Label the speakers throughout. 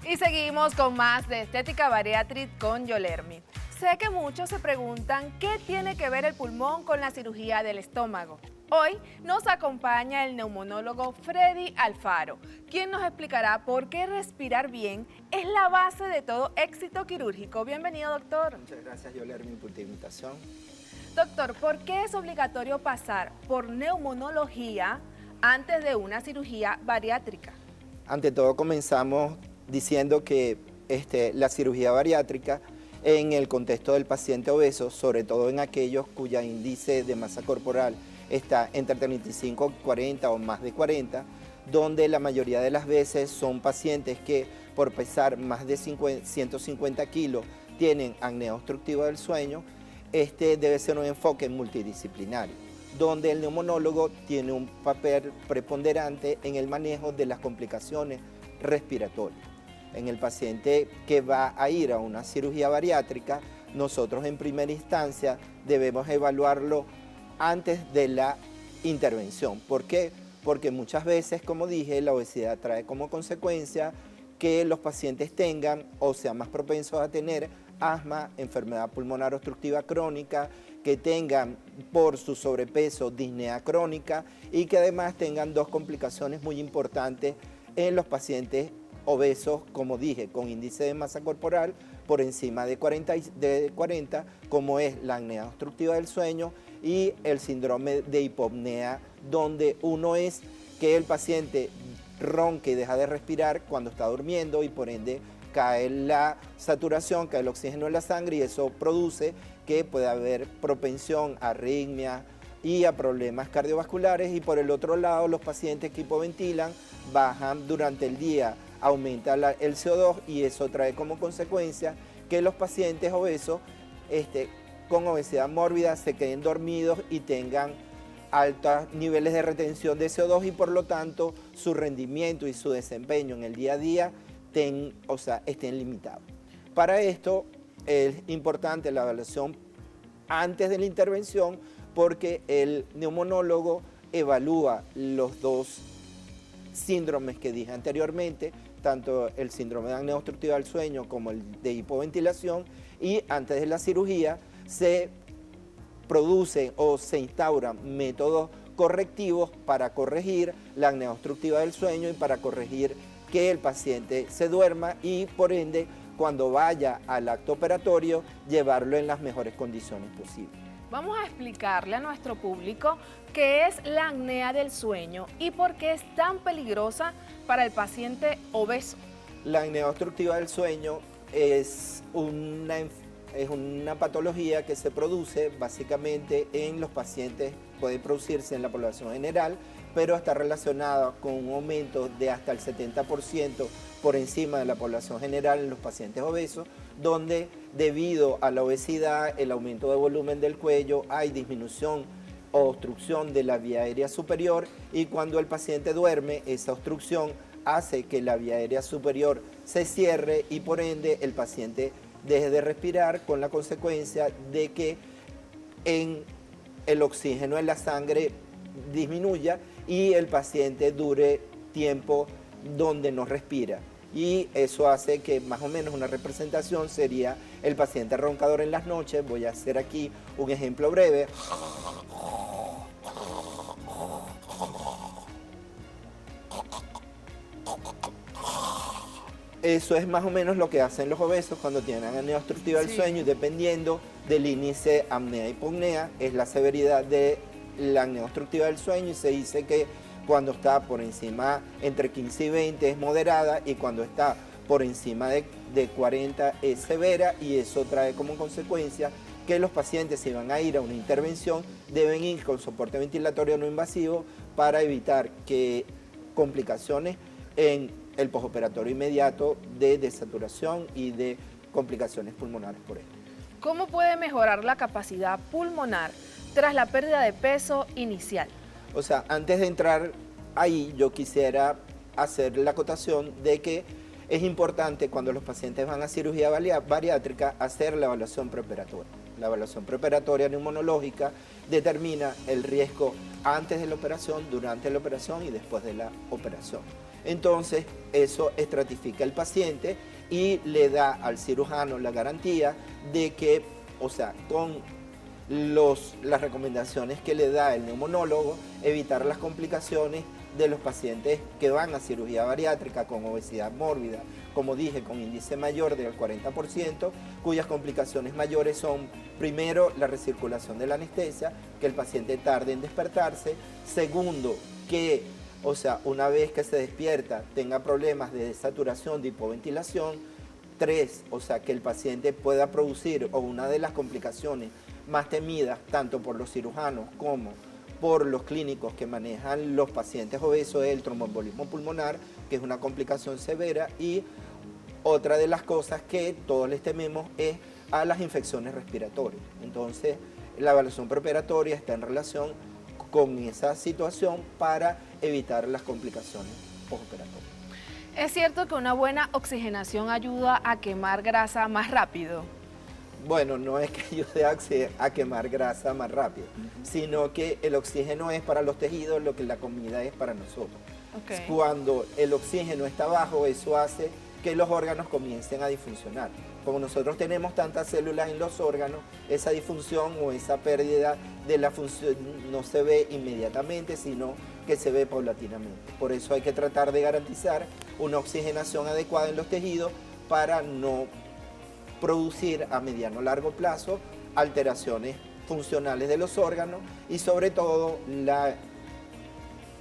Speaker 1: Y seguimos con más de Estética Bariátrica con Yolermi. Sé que muchos se preguntan qué tiene que ver el pulmón con la cirugía del estómago. Hoy nos acompaña el neumonólogo Freddy Alfaro, quien nos explicará por qué respirar bien es la base de todo éxito quirúrgico. Bienvenido, doctor.
Speaker 2: Muchas gracias, Yolermi, por tu invitación.
Speaker 1: Doctor, ¿por qué es obligatorio pasar por neumonología antes de una cirugía bariátrica?
Speaker 2: Ante todo, comenzamos diciendo que la cirugía bariátrica, en el contexto del paciente obeso, sobre todo en aquellos cuya índice de masa corporal está entre 35 y 40 o más de 40, donde la mayoría de las veces son pacientes que por pesar más de 150 kilos tienen apnea obstructiva del sueño. Debe ser un enfoque multidisciplinario, donde el neumonólogo tiene un papel preponderante en el manejo de las complicaciones respiratorias. En el paciente que va a ir a una cirugía bariátrica, nosotros en primera instancia debemos evaluarlo antes de la intervención. ¿Por qué? Porque muchas veces, como dije, la obesidad trae como consecuencia que los pacientes tengan o sean más propensos a tener asma, enfermedad pulmonar obstructiva crónica, que tengan por su sobrepeso disnea crónica y que además tengan dos complicaciones muy importantes en los pacientes obesos, como dije, con índice de masa corporal por encima de 40, como es la apnea obstructiva del sueño y el síndrome de hipopnea, donde uno es que el paciente ronque y deja de respirar cuando está durmiendo y por ende cae la saturación, cae el oxígeno en la sangre y eso produce que pueda haber propensión a arritmia y a problemas cardiovasculares. Y por el otro lado, los pacientes que hipoventilan bajan durante el día, aumenta el CO2 y eso trae como consecuencia que los pacientes obesos con obesidad mórbida se queden dormidos y tengan altos niveles de retención de CO2 y por lo tanto su rendimiento y su desempeño en el día a día estén limitados. Para esto es importante la evaluación antes de la intervención porque el neumonólogo evalúa los dos síndromes que dije anteriormente, tanto el síndrome de apnea obstructiva del sueño como el de hipoventilación, y antes de la cirugía se producen o se instauran métodos correctivos para corregir la apnea obstructiva del sueño y para corregir que el paciente se duerma y por ende cuando vaya al acto operatorio llevarlo en las mejores condiciones posibles.
Speaker 1: Vamos a explicarle a nuestro público qué es la apnea del sueño y por qué es tan peligrosa para el paciente obeso.
Speaker 2: La apnea obstructiva del sueño es una patología que se produce básicamente en los pacientes, puede producirse en la población general, pero está relacionada con un aumento de hasta el 70% por encima de la población general en los pacientes obesos, donde debido a la obesidad, el aumento de volumen del cuello, hay disminución o obstrucción de la vía aérea superior y cuando el paciente duerme, esa obstrucción hace que la vía aérea superior se cierre y por ende el paciente deje de respirar con la consecuencia de que el oxígeno en la sangre disminuya y el paciente dure tiempo donde no respira. Y eso hace que más o menos una representación sería el paciente roncador en las noches. Voy a hacer aquí un ejemplo breve. Eso es más o menos lo que hacen los obesos cuando tienen apnea obstructiva del sueño y dependiendo del índice apnea-hipopnea es la severidad de la apnea obstructiva del sueño y se dice que cuando está por encima entre 15 y 20 es moderada y cuando está por encima de 40 es severa y eso trae como consecuencia que los pacientes si van a ir a una intervención deben ir con soporte ventilatorio no invasivo para evitar que complicaciones en el postoperatorio inmediato de desaturación y de complicaciones pulmonares por esto.
Speaker 1: ¿Cómo puede mejorar la capacidad pulmonar tras la pérdida de peso inicial?
Speaker 2: O sea, antes de entrar ahí, yo quisiera hacer la acotación de que es importante cuando los pacientes van a cirugía bariátrica hacer la evaluación preoperatoria. La evaluación preoperatoria neumonológica determina el riesgo antes de la operación, durante la operación y después de la operación. Entonces, eso estratifica al paciente y le da al cirujano la garantía de que, o sea, con las recomendaciones que le da el neumonólogo, evitar las complicaciones de los pacientes que van a cirugía bariátrica con obesidad mórbida, como dije, con índice mayor del 40%, cuyas complicaciones mayores son, primero, la recirculación de la anestesia, que el paciente tarde en despertarse; segundo, que, o sea, una vez que se despierta, tenga problemas de desaturación, de hipoventilación; tres, o sea, que el paciente pueda producir, o una de las complicaciones más temidas, tanto por los cirujanos como por los clínicos que manejan los pacientes obesos, es el tromboembolismo pulmonar, que es una complicación severa; y otra de las cosas que todos les tememos es a las infecciones respiratorias. Entonces, la evaluación preoperatoria está en relación con esa situación para evitar las complicaciones postoperatorias.
Speaker 1: ¿Es cierto que una buena oxigenación ayuda a quemar grasa más rápido?
Speaker 2: Bueno, no es que ayude a quemar grasa más rápido, sino que el oxígeno es para los tejidos lo que la comida es para nosotros.
Speaker 1: Okay.
Speaker 2: Cuando el oxígeno está bajo, eso hace que los órganos comiencen a disfuncionar. Como nosotros tenemos tantas células en los órganos, esa disfunción o esa pérdida de la función no se ve inmediatamente, sino que se ve paulatinamente. Por eso hay que tratar de garantizar una oxigenación adecuada en los tejidos para no producir a mediano o largo plazo alteraciones funcionales de los órganos y sobre todo la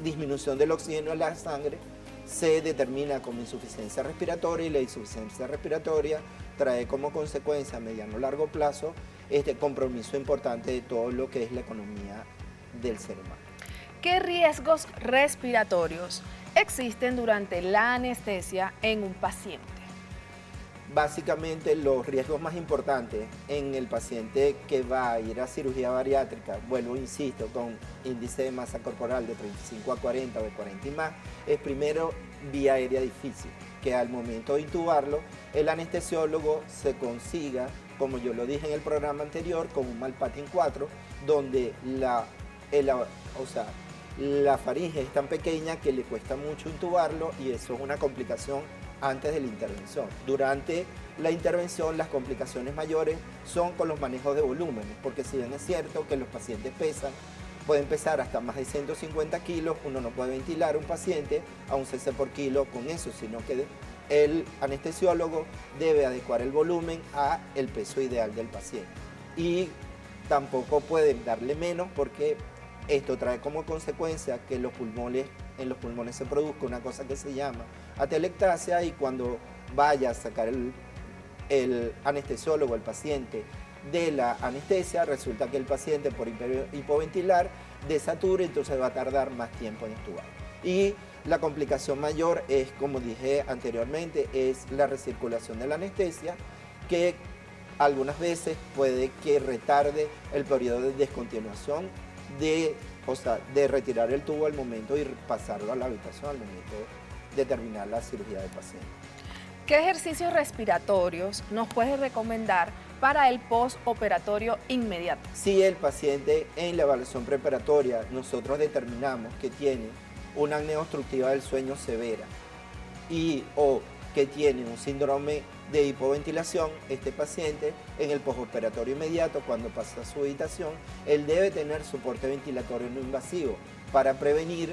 Speaker 2: disminución del oxígeno en la sangre se determina como insuficiencia respiratoria, y la insuficiencia respiratoria trae como consecuencia a mediano o largo plazo este compromiso importante de todo lo que es la economía del ser humano.
Speaker 1: ¿Qué riesgos respiratorios existen durante la anestesia en un paciente?
Speaker 2: Básicamente los riesgos más importantes en el paciente que va a ir a cirugía bariátrica, vuelvo, insisto, con índice de masa corporal de 35 a 40 o de 40 y más, es primero vía aérea difícil, que al momento de intubarlo, el anestesiólogo se consiga, como yo lo dije en el programa anterior, con un Malpatin 4, donde la faringe es tan pequeña que le cuesta mucho intubarlo y eso es una complicación antes de la intervención. Durante la intervención, las complicaciones mayores son con los manejos de volúmenes, porque si bien es cierto que los pacientes pueden pesar hasta más de 150 kilos, uno no puede ventilar a un paciente a un cc por kilo con eso, sino que el anestesiólogo debe adecuar el volumen a el peso ideal del paciente. Y tampoco pueden darle menos porque esto trae como consecuencia que en los pulmones se produzca una cosa que se llama atelectasia, y cuando vaya a sacar el anestesiólogo, el paciente, de la anestesia, resulta que el paciente por hipoventilar desatura, entonces va a tardar más tiempo en intubar. Y la complicación mayor es, como dije anteriormente, es la recirculación de la anestesia, que algunas veces puede que retarde el periodo de descontinuación de retirar el tubo al momento y pasarlo a la habitación al momento de terminar la cirugía del paciente.
Speaker 1: ¿Qué ejercicios respiratorios nos puedes recomendar para el postoperatorio inmediato?
Speaker 2: Si el paciente en la evaluación preparatoria nosotros determinamos que tiene una apnea obstructiva del sueño severa o que tiene un síndrome de hipoventilación, este paciente en el postoperatorio inmediato, cuando pasa a su habitación, él debe tener soporte ventilatorio no invasivo para prevenir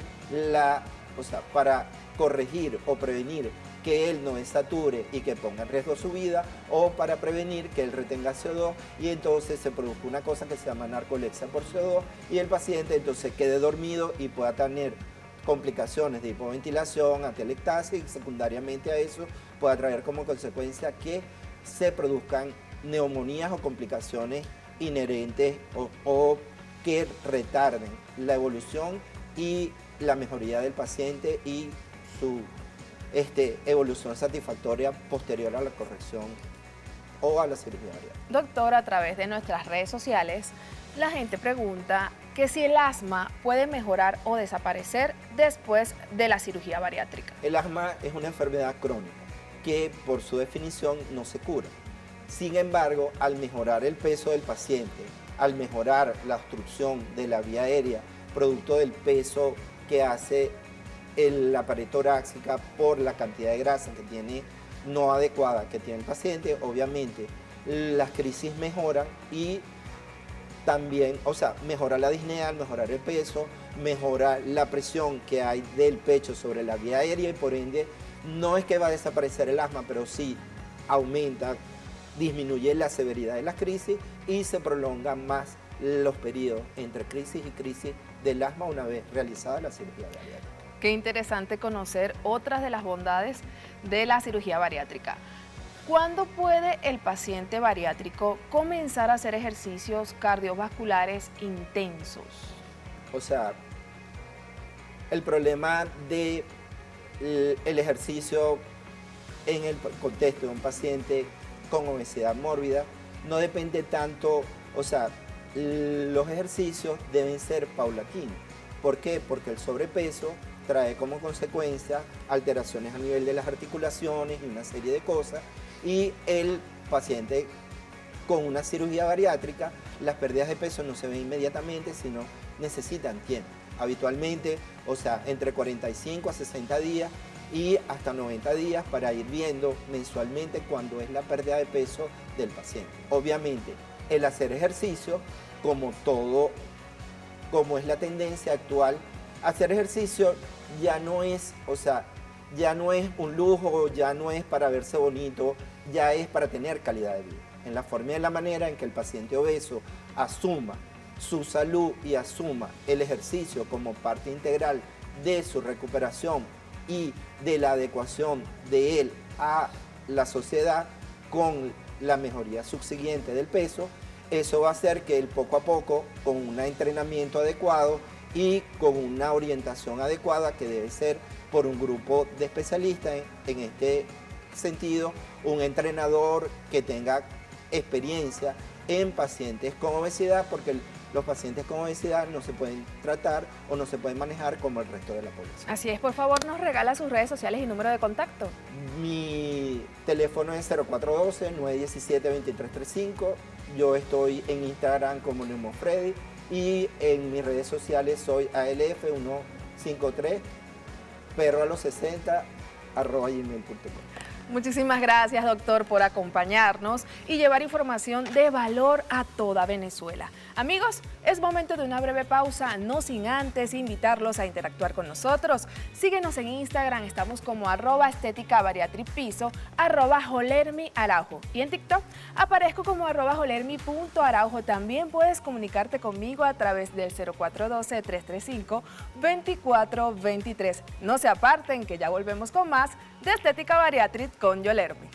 Speaker 2: para corregir o prevenir que él no desature y que ponga en riesgo su vida, o para prevenir que él retenga CO2 y entonces se produzca una cosa que se llama narcolepsia por CO2 y el paciente entonces quede dormido y pueda tener complicaciones de hipoventilación, atelectasia, y secundariamente a eso pueda traer como consecuencia que se produzcan neumonías o complicaciones inherentes o que retarden la evolución y la mejoría del paciente y su evolución satisfactoria posterior a la corrección o a la cirugía bariátrica.
Speaker 1: Doctor, a través de nuestras redes sociales, la gente pregunta que si el asma puede mejorar o desaparecer después de la cirugía bariátrica.
Speaker 2: El asma es una enfermedad crónica que por su definición no se cura. Sin embargo, al mejorar el peso del paciente, al mejorar la obstrucción de la vía aérea, producto del peso que hace la pared torácica por la cantidad de grasa que tiene no adecuada que tiene el paciente. Obviamente las crisis mejoran y también, o sea, mejora la disnea, mejorar el peso, mejora la presión que hay del pecho sobre la vía aérea y por ende no es que va a desaparecer el asma, pero sí aumenta, disminuye la severidad de las crisis y se prolongan más los periodos entre crisis y crisis del asma una vez realizada la cirugía bariátrica.
Speaker 1: Qué interesante conocer otras de las bondades de la cirugía bariátrica. ¿Cuándo puede el paciente bariátrico comenzar a hacer ejercicios cardiovasculares intensos?
Speaker 2: O sea, el problema del ejercicio en el contexto de un paciente con obesidad mórbida no depende tanto, o sea, los ejercicios deben ser paulatinos. ¿Por qué? Porque el sobrepeso trae como consecuencia alteraciones a nivel de las articulaciones y una serie de cosas, y el paciente con una cirugía bariátrica, las pérdidas de peso no se ven inmediatamente, sino necesitan tiempo. Habitualmente, o sea, entre 45 a 60 días y hasta 90 días para ir viendo mensualmente cuándo es la pérdida de peso del paciente. Obviamente, el hacer ejercicio, como todo, como es la tendencia actual, hacer ejercicio ya no es, o sea, ya no es un lujo, ya no es para verse bonito, ya es para tener calidad de vida. En la forma y en la manera en que el paciente obeso asuma su salud y asuma el ejercicio como parte integral de su recuperación y de la adecuación de él a la sociedad con la mejoría subsiguiente del peso, eso va a hacer que él poco a poco, con un entrenamiento adecuado y con una orientación adecuada que debe ser por un grupo de especialistas, en este sentido, un entrenador que tenga experiencia en pacientes con obesidad, porque los pacientes con obesidad no se pueden tratar o no se pueden manejar como el resto de la población.
Speaker 1: Así es, por favor, nos regala sus redes sociales y número de contacto.
Speaker 2: Mi teléfono es 0412-917-2335. Yo estoy en Instagram como NeumoFreddy y en mis redes sociales soy ALF153, perroalos60@gmail.com.
Speaker 1: Muchísimas gracias, doctor, por acompañarnos y llevar información de valor a toda Venezuela. Amigos, es momento de una breve pausa, no sin antes invitarlos a interactuar con nosotros. Síguenos en Instagram, estamos como @estéticabariatripiso, @jolermiaraujo. Y en TikTok aparezco como @jolermi.araujo. También puedes comunicarte conmigo a través del 0412-335-2423. No se aparten, que ya volvemos con más de Estética Bariátrica con Yolermi.